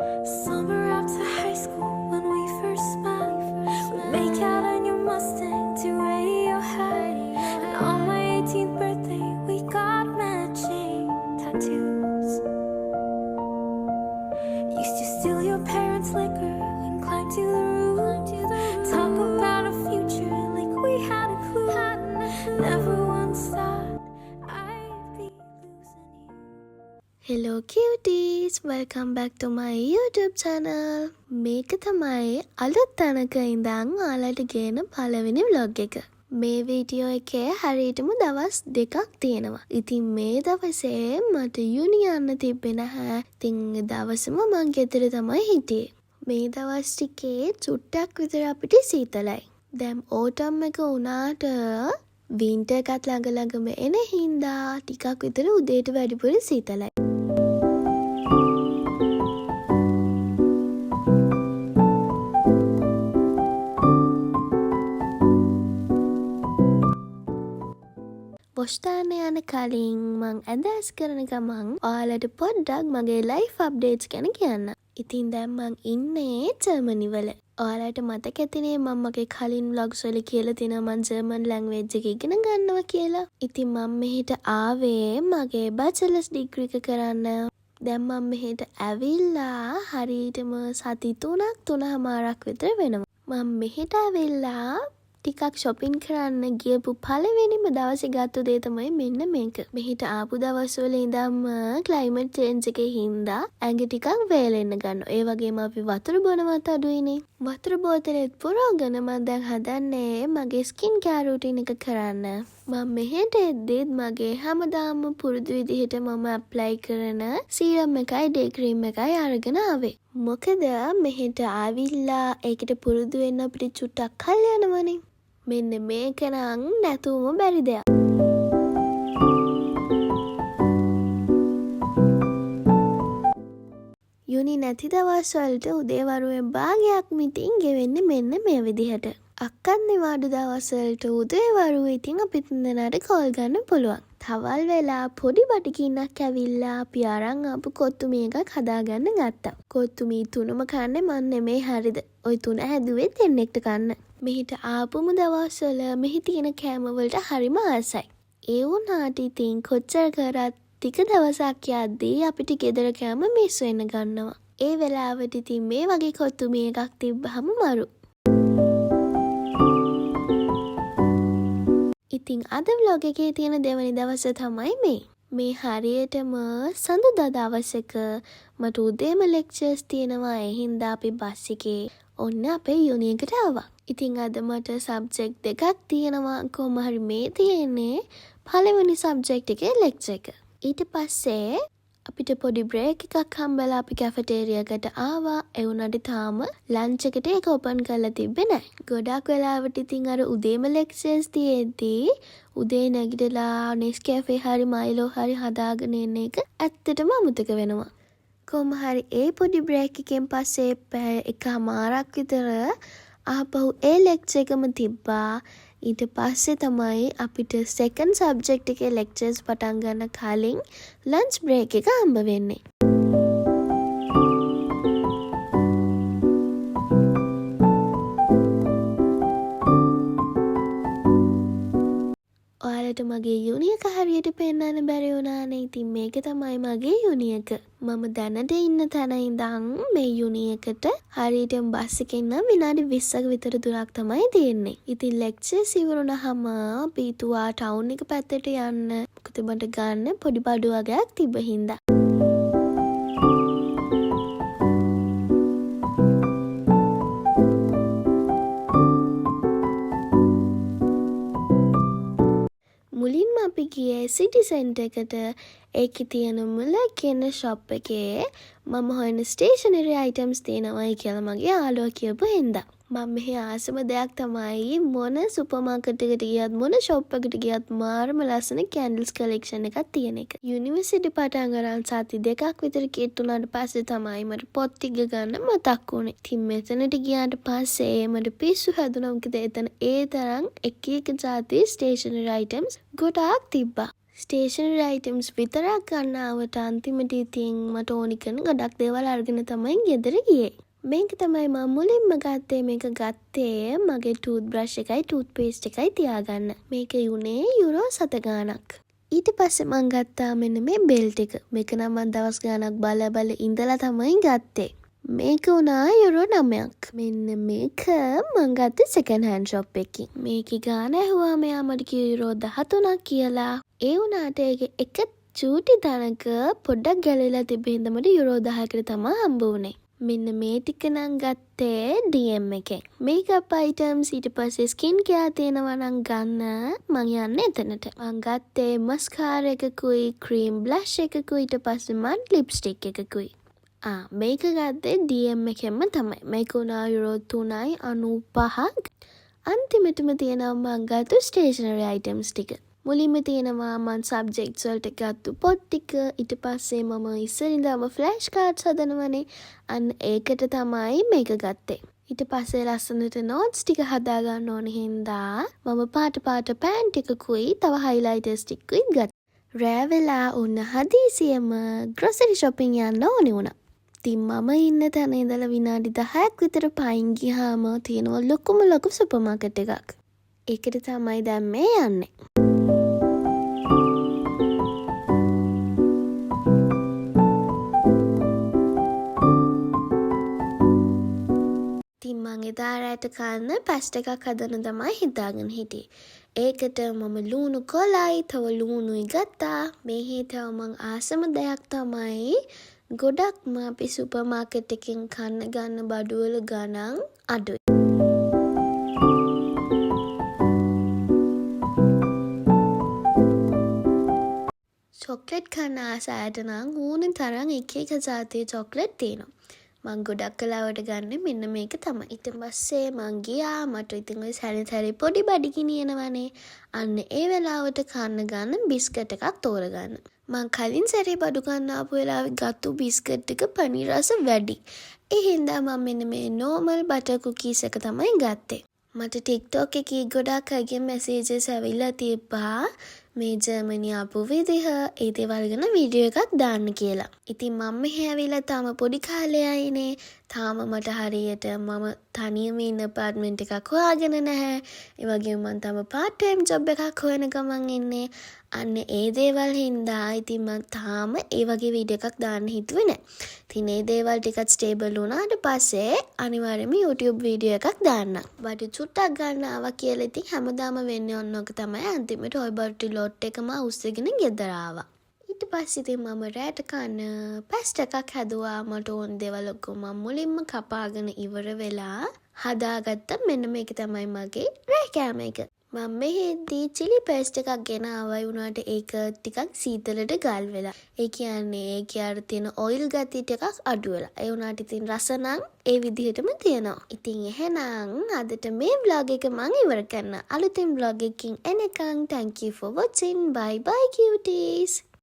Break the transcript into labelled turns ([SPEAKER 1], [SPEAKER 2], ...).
[SPEAKER 1] Summer after high school when we first met, we make out on your Mustang to Radiohead. And on my 18th birthday, we got matching tattoos. Used to steal your parents' liquor and climb to the roof. Talk about a future like we had a clue. Never once thought I'd be losing you.
[SPEAKER 2] Hello cuties, welcome back to my YouTube channel. මේක තමයි අලුත් තැනක ඉඳන් ඔයාලට ගේන පළවෙනි vlog එක. මේ වීඩියෝ එකේ හරියටම දවස් දෙකක් තියෙනවා. ඉතින් මේ දවසේ මට යුනි යන්න තිබ්බේ නැහැ. ඉතින් දවසම මං ගෙදර තමයි හිටියේ. මේ දවස් ටිකේ චුට්ටක් විතර අපිට සීතලයි. දැන් ඕටම් එක වුණාට වින්ටර් එකත් ළඟම එන හින්දා ටිකක් විතර උදේට වැඩිපුර සීතලයි. පොස්ටාන යන කලින් මං ඇඳස් කරන ගමන් ඔයාලට පොඩ්ඩක් මගේ ලයිෆ් අප්ඩේට්ස් ගැන කියන්න. ඉතින් දැන් මං ඉන්නේ ජර්මනි වල. ඔයාලට මතක ඇතිනේ මම මගේ කලින් vlogs වල කියලා තියෙනවා මං ජර්මන් ලැන්ග්වේජ් එක ඉගෙන ගන්නවා කියලා. ඉතින් මම මෙහෙට ආවේ මගේ බැචලර්ස් ඩිග්‍රී එක කරන්න. දැන් මම මෙහෙට ඇවිල්ලා හරියටම සති 3.5 විතර වෙනවා. මම මෙහෙට ඇවිල්ලා ටිකක් shopping කරන්න ගියපු පළවෙනිම දවසේ ගත්ත දේ තමයි මෙන්න මේක. මෙහිට ආපු දවස්වල ඉඳන්ම climate change එකේ හින්දා ඇඟ ටිකක් වේලෙන්න ගන්නවා. ඒ වගේම අපි වතුර බොනවත් අඩුයිනේ. වතුර බෝතලෙත් පුරවගෙන මම දැන් හදන්නේ මගේ skin care routine එක කරන්න. මම මෙහෙට එද්දිත් මගේ හැමදාම පුරුදු විදිහට මම apply කරන serum එකයි day cream එකයි අරගෙන ආවේ. මොකද මෙහෙට ආවිල්ලා ඒකට පුරුදු වෙන්න අපිට චුට්ටක් කල් යනවනේ. මෙන්න මේක නම් නැතුවම බැරි දෙයක්. යුනි නැති දවස් වලට උදේවරුේ භාගයක් මිටින් ගෙවෙන්නේ මෙන්න මේ විදිහට. අක්කත් නිවාඩු දවස් වලට උදේවරුේ ඉතින් අපිත් දෙනාට කෝල් ගන්න පුළුවන්. තවල් වෙලා පොඩි බඩගින්නක් ඇවිල්ලා අපි අරන් ආපු කොත්තුමී එකක් හදාගන්න ගත්තා. කොත්තුමී තුනම කන්නේ මන් නෙමේ හරිද? ওই තුන හැදුවේ දෙන්නෙක්ට කන්න. මෙහිට ආපුම දවස්වල මෙහි තියෙන කෑම වලට හරිම ආසයි. ඒ වුණාට ඉතින් කොච්චර කරත් ටික දවසක් යද්දී අපිට ගෙදර කෑම මිස් වෙන්න ගන්නවා. ඒ වෙලාවට ඉතින් මේ වගේ කොත්තුමී එකක් තිබ්බහම මරු. ඉතින් අද vlog එකේ තියෙන දෙවනි දවස තමයි මේ. මේ හරියටම සඳුදා දවසක මට උදේම ලෙක්චර්ස් තියෙනවා. ඒ හින්දා අපි බස් එකේ ඔන්න අපේ යුනි එකට ආවා. ඉතින් අද මට සබ්ජෙක්ට් දෙකක් තියෙනවා. කොහොම හරි මේ තියෙන්නේ පළවෙනි සබ්ජෙක්ට් එකේ ලෙක්චර් එක. ඊට පස්සේ අපිට පොඩි බ්‍රේක් එකක් හම්බෙලා අපි කැෆටේරියා එකට ආවා. ඒ වුණාට තාම ලන්ච් එකට ඒක ඕපන් කරලා තිබ්බේ නැහැ. ගොඩක් වෙලාවට ඉතින් අර උදේම ලෙක්චර්ස් තියෙද්දී උදේ නැගිටලා නෙස්කැෆේ හරි මයිලෝ හරි හදාගෙන එන එක ඇත්තටම අමතක වෙනවා. කොහොම හරි ඒ පොඩි බ්‍රේක් එකෙන් පස්සේ පැය එකමාරක් විතර ආපහු ඒ ලෙක්චර් එකම තිබ්බා. ඊට පස්සේ තමයි අපිට සෙකන්ඩ් සබ්ජෙක්ට් එකේ ලෙක්චර්ස් පටන් ගන්න කලින් ලන්ච් බ්‍රේක් එක හම්බ වෙන්නේ. ඔයාලට මගේ යුනි එක හරියට පෙන්වන්න බැරි වුණානේ. ඉතින් මේක තමයි මගේ යුනි එක. මම දැනට ඉන්න තැන ඉඳන් මේ යුනි එකට හරියටම බස් එකෙන් නම් විනාඩි 20ක විතර දුරක් තමයි තියෙන්නේ. ඉතින් ලෙක්චර්ස් ඉවරුනහම අපි තුවා ටවුන් එක පැත්තට යන්න. මොකද මට ගන්න පොඩි බඩු වගේක් තිබ්බ හින්දා. මුලින්ම අපි ගියේ සිටි සෙන්ටර් එකට. ඒකේ තියෙන මුල කියන ෂොප් එකේ මම හොයන ස්ටේෂනරි අයිටම්ස් තියෙනවායි කියලා මගේ යාළුවා කියපු හින්දා. මම මෙහි ආසම දෙයක් තමයි මොන සුපර් මාකට් එකට ගියත් මොන ෂොප් එකට ගියත් මාරම ලස්සන කැන්ඩල්ස් කලෙක්ෂන් එකක් තියෙන එක. යුනිවර්සිටි පටන් ගන්න සති දෙකක් විතර කිට්ටුනාට පස්සේ තමයි මට පොත් ටික ගන්න මතක් වුණේ. ඉතින් මෙතනට ගියාට පස්සේ මට පිස්සු හැදුණා. මොකද එතන ඒ තරම් එක එක જાති ස්ටේෂනරි අයිටම්ස් ගොඩාක් තිබ්බා. ස්ටේෂනරි අයිටම්ස් විතරක් ගන්න ආවට අන්තිමට ඉතින් මට ඕනි කරන ගොඩක් දේවල් අරගෙන තමයි ගෙදර ගියේ. මේක තමයි මම මුලින්ම ගත්තේ. මේක ගත්තේ මගේ ටූත් බ්‍රෂ් එකයි ටූත් පේස්ට් එකයි තියාගන්න. මේක යුනේ යුරෝ 7 ගාණක්. ඊට පස්සේ මං ගත්තා මෙන්න මේ බෙල්ට් එක. මේක නම් මං දවස් ගාණක් බල ඉඳලා තමයි ගත්තේ. මේක උනා යුරෝ 9ක්. මෙන්න මේක මං ගත්තේ සෙකන්ඩ් හෑන්ඩ් ෂොප් එකකින්. මේකේ ගාණ ඇහුවා මෙයා මට කිව්වා යුරෝ 13ක් කියලා. ඒ වුණාට ඒක එක චූටි තැනක පොඩ්ඩක් ගැලවිලා තිබෙන හින්දා මට යුරෝ 10කට තමයි හම්බ වුනේ. මෙන්න මේ ටික නම් ගත්තේ DM එකෙන්. මේකප් අයිටම්ස් ඊට පස්සේ ස්කින් කෙයාර් තියෙනවා නම් ගන්න මං යන්නේ එතනට. මං ගත්තේ මස්කාරා එකකුයි ක්‍රීම් බ්ලෂ් එකකුයි ඊට පස්සේ මත් ලිප්ස්ටික් එකකුයි. මේක ගත්තේ DM එකෙන්ම තමයි. මේක උනා යුරෝ 3.95ක්. අන්තිමටම තියෙනවා මං ගත්තු ස්ටේෂනරි අයිටම්ස් ටික. මුලින්ම තියෙනවා මං සබ්ජෙක්ට්ස් වලට ගත්තු පොත් ටික. ඊට පස්සේ මම ඉස්සරින්දාම ෆ්ලෑෂ් කාඩ්ස් හදනවනේ. අන්න ඒකට තමයි මේක ගත්තේ. ඊට පස්සේ ලස්සනට නෝට්ස් ටික හදා ගන්න ඕන හින්දා මම පාට පෑන් ටිකකුයි තව හයිලයිටර්ස් ටිකකුයි ගත්තා. රෑ වෙලා උන්න හදිසියෙම ග්‍රොසරි shopping යන්න ඕනේ වුණා. ඉතින් මම ඉන්න තැන ඉඳලා විනාඩි 10ක් විතර පයින් ගියාම තියෙනවා ලොකු සුපර් මාකට් එකක්. ඒකට තමයි දැන් මේ යන්නේ. මං එදා රැට කන්න පැස්ට් එකක් හදන්න තමයි හිතාගෙන හිටියේ. ඒකට මම ලුණු කොලයි තව ලුණුයි ගත්තා. මේ හේතව මං ආසම දෙයක් තමයි ගොඩක්ම අපි සුපර් මාකට් එකෙන් කන්න ගන්න බඩුවල ගණන් අඩුයි. චොක්ලට් කන්න ආස අයට නම් ඕන තරම් එක ජාතියේ චොක්ලට් තියෙනවා. මං ගොඩක් කලාවට ගන්න මෙන්න මේක තමයි. ඊට පස්සේ මං ගියා මට ඉතින් ඔය සැරේ පොඩි බඩගිනියනවනේ. අන්න ඒ වෙලාවට කන්න ගන්න බිස්කට් එකක් තෝරගන්න. මං කලින් සැරේ බඩු ගන්න ආපු වෙලාවේ ගත්තු බිස්කට් එක පනීර් රස වැඩි. ඒ හින්දා මම මෙන්න මේ නෝමල් බටර් කුකීස් එක තමයි ගත්තේ. මට TikTok එකේ ගොඩක් අයගේ මැසේජස් ඇවිල්ලා තිබ්බා මේ ජර්මනි ආපු විදිහ ඒ දේවල් ගැන වීඩියෝ එකක් දාන්න කියලා. ඉතින් මම මෙහෙ ඇවිල්ලා තාම පොඩි කාලයයිනේ. තාම මට හරියට මම තනියම ඉන්න අපාර්ට්මන්ට් එකක් හොයාගෙන නැහැ. ඒ වගේම මම තාම part time job එකක් හොයන ගමන් ඉන්නේ. අන්න ඒ දේවල් හින්දා ඉතින් මම තාම ඒ වගේ වීඩියෝ එකක් දාන්න හිතුවේ නැහැ. ඉතින් ඒ දේවල් ටිකක් ස්ටේබල් වුණාට පස්සේ අනිවාර්යයෙන්ම YouTube වීඩියෝ එකක් දාන්න. බඩු චුට්ටක් ගන්න ආවා කියලා ඉතින් හැමදාම වෙන්නේ ඔන්නෝක තමයි. අන්තිමට ওই බඩු ලොට් එකම උස්සගෙන ගෙදර ආවා. ඊට පස්සේ ඉතින් මම රැට කන්න පැස්ට් එකක් හැදුවා. මට ඕන දේවල් ඔක්කොම මුලින්ම කපාගෙන ඉවර වෙලා හදාගත්ත මෙන්න මේක තමයි මගේ රෑ කෑම එක. මම මෙහෙදී chili paste එකක් ගෙන ආවයි වුණාට ඒක ටිකක් සීතලට ගල් වෙලා. ඒ කියන්නේ ඒකේ අර තියෙන oil ගති ටිකක් අඩු වෙලා. ඒ වුණාට ඉතින් රස නම් ඒ විදිහටම තියෙනවා. ඉතින් එහෙනම් අදට මේ vlog එක මම ඉවර කරනවා. අලුතින් vlog එකකින් එනකන් thank you for watching. Bye bye cuties.